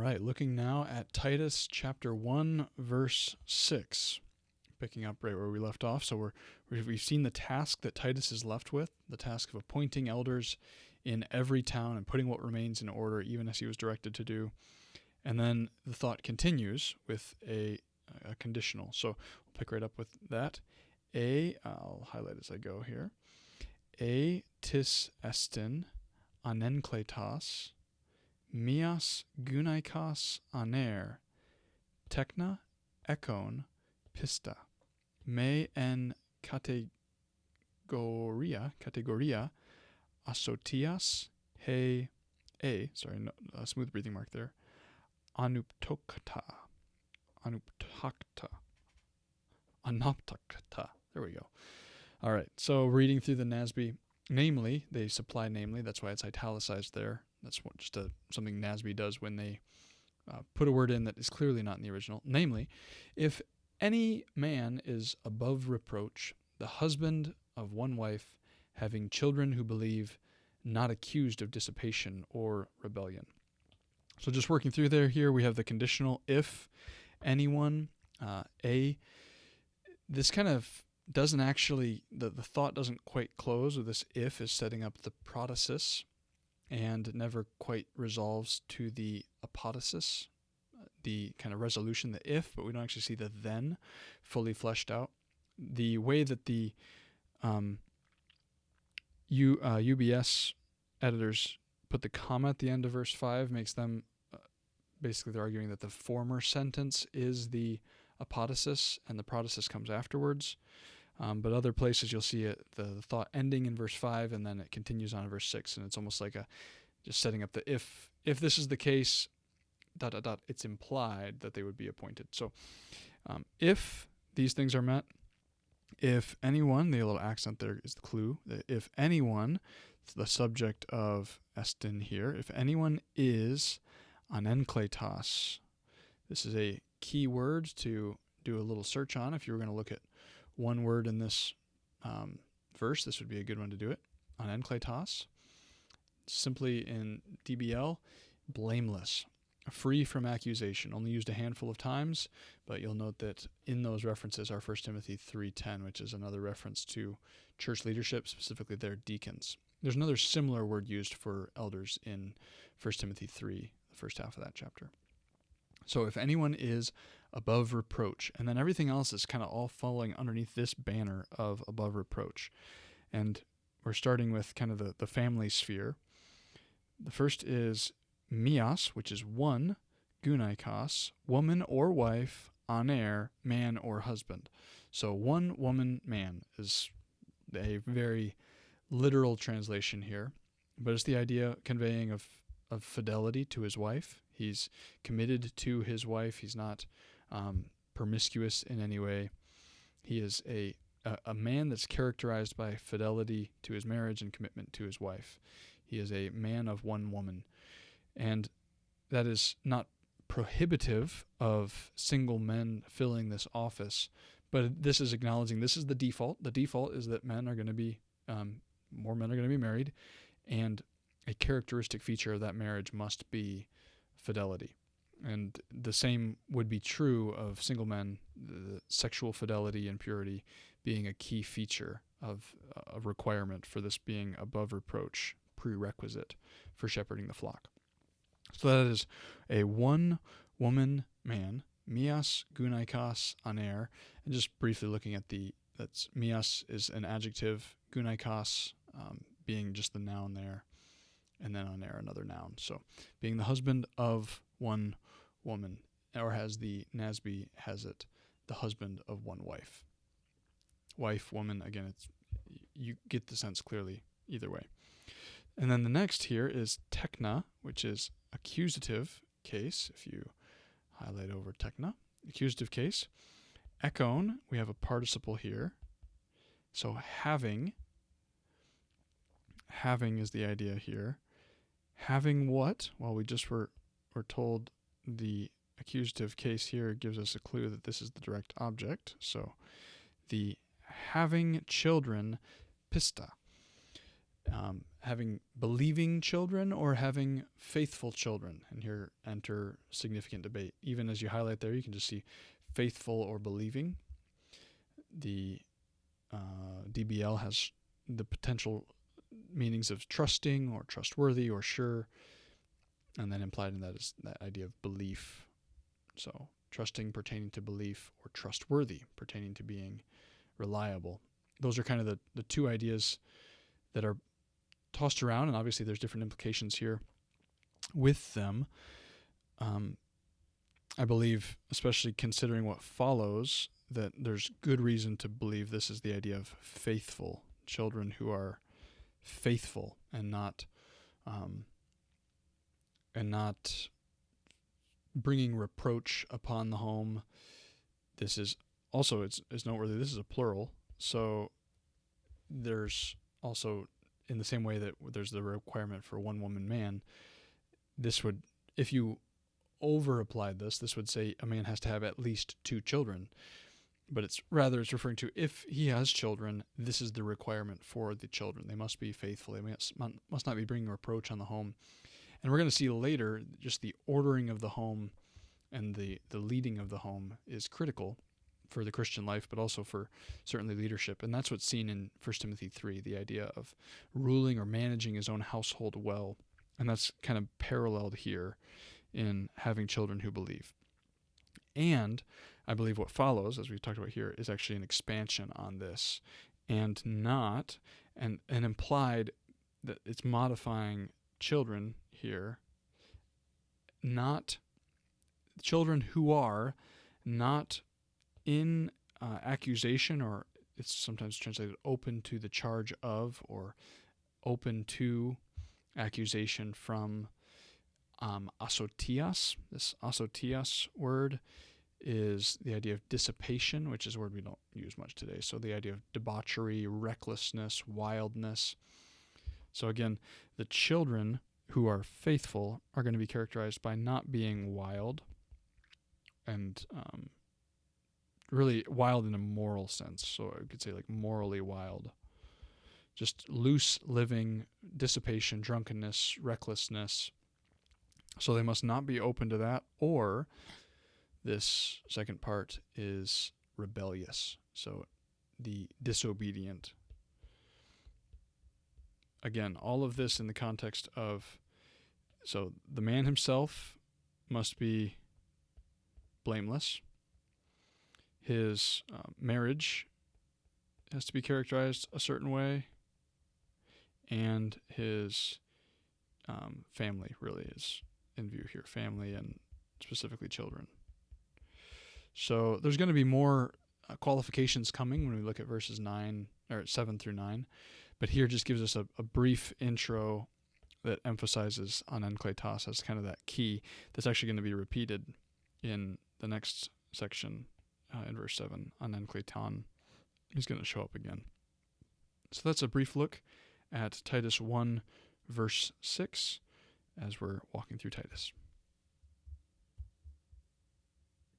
right, looking now at Titus chapter 1, verse 6, picking up right where we left off. So we've seen the task that Titus is left with, the task of appointing elders in every town and putting what remains in order, even as he was directed to do. And then the thought continues with a conditional. So we'll pick right up with that. I'll highlight as I go here. Tis estin anenkletos, mias gunaikos aner, tekna ekon pista, me en categoria asotias smooth breathing mark there, anuptokta. There we go. All right, so reading through the NASB, namely, they supply namely, that's why it's italicized there. That's something NASB does when they put a word in that is clearly not in the original. Namely, if any man is above reproach, the husband of one wife, having children who believe, not accused of dissipation or rebellion. So just working through here we have the conditional if anyone, this kind of doesn't actually, the thought doesn't quite close with this if is setting up the protasis and never quite resolves to the apodosis, the kind of resolution, the if, but we don't actually see the then fully fleshed out. The way that the UBS editors put the comma at the end of verse 5 makes them, basically they're arguing that the former sentence is the apodosis and the protasis comes afterwards. But other places you'll see the thought ending in verse 5 and then it continues on in verse 6, and it's almost like just setting up the if this is the case, ... it's implied that they would be appointed. So if these things are met, if anyone, the little accent there is the clue, if anyone, it's the subject of estin here, if anyone is anenkletos, this is a key word to do a little search on. If you were going to look at one word in this verse, this would be a good one to do it. Anenkletos, simply in DBL, blameless, free from accusation, only used a handful of times, but you'll note that in those references are 1 Timothy 3:10, which is another reference to church leadership, specifically their deacons. There's another similar word used for elders in 1 Timothy 3, the first half of that chapter. So if anyone is above reproach, and then everything else is kind of all falling underneath this banner of above reproach. And we're starting with kind of the family sphere. The first is mias, which is one, gunaikos, woman or wife, aner, man or husband. So one woman, man is a very literal translation here, but it's the idea conveying of fidelity to his wife. He's committed to his wife. He's not promiscuous in any way. He is a man that's characterized by fidelity to his marriage and commitment to his wife. He is a man of one woman. And that is not prohibitive of single men filling this office, but this is acknowledging this is the default. The default is that men are going to be, more men are going to be married, and a characteristic feature of that marriage must be fidelity. And the same would be true of single men, the sexual fidelity and purity being a key feature of a requirement for this being above reproach, prerequisite for shepherding the flock. So that is a one-woman man, mias gunaikos aner, and just briefly looking at that's mias is an adjective, gunaikos being just the noun there, and then aner another noun. So being the husband of one woman, or as the NASB has it, the husband of one wife. Wife, woman, again, you get the sense clearly either way. And then the next here is tekna, which is accusative case. If you highlight over tekna, accusative case. Ekon, we have a participle here. So having is the idea here. Having what? Well, we just were told the accusative case here gives us a clue that this is the direct object. So the having children, pista. having believing children or having faithful children. And here enter significant debate. Even as you highlight there, you can just see faithful or believing. The DBL has the potential meanings of trusting or trustworthy or sure, and then implied in that is that idea of belief. So trusting pertaining to belief, or trustworthy pertaining to being reliable. Those are kind of the two ideas that are tossed around, and obviously there's different implications here with them. I believe, especially considering what follows, that there's good reason to believe this is the idea of faithful children who are faithful and not bringing reproach upon the home. This is also, it's noteworthy, this is a plural. So there's also, in the same way that there's the requirement for one woman man, this would, if you over-applied this would say a man has to have at least 2 children. But it's referring to, if he has children, this is the requirement for the children. They must be faithful. They must not be bringing reproach on the home. And we're going to see later, just the ordering of the home and the leading of the home is critical for the Christian life, but also for certainly leadership. And that's what's seen in 1 Timothy 3, the idea of ruling or managing his own household well. And that's kind of paralleled here in having children who believe. And I believe what follows, as we talked about here, is actually an expansion on this, and not, and implied that it's modifying children here, not children who are not in accusation, or it's sometimes translated open to the charge of, or open to accusation from asotias. This asotias word is the idea of dissipation, which is a word we don't use much today. So the idea of debauchery, recklessness, wildness. So again, the children who are faithful are going to be characterized by not being wild, and really wild in a moral sense. So I could say like morally wild. Just loose living, dissipation, drunkenness, recklessness. So they must not be open to that, or this second part is rebellious. So the disobedient. Again, all of this in the context of, so the man himself must be blameless. His marriage has to be characterized a certain way, and his family really is in view here, family and specifically children. So there's going to be more qualifications coming when we look at verses 7 through 9, but here just gives us a brief intro that emphasizes on enkletos as kind of that key that's actually going to be repeated in the next section in verse 7. On enkleton is going to show up again. So that's a brief look at Titus 1 verse 6 as we're walking through Titus.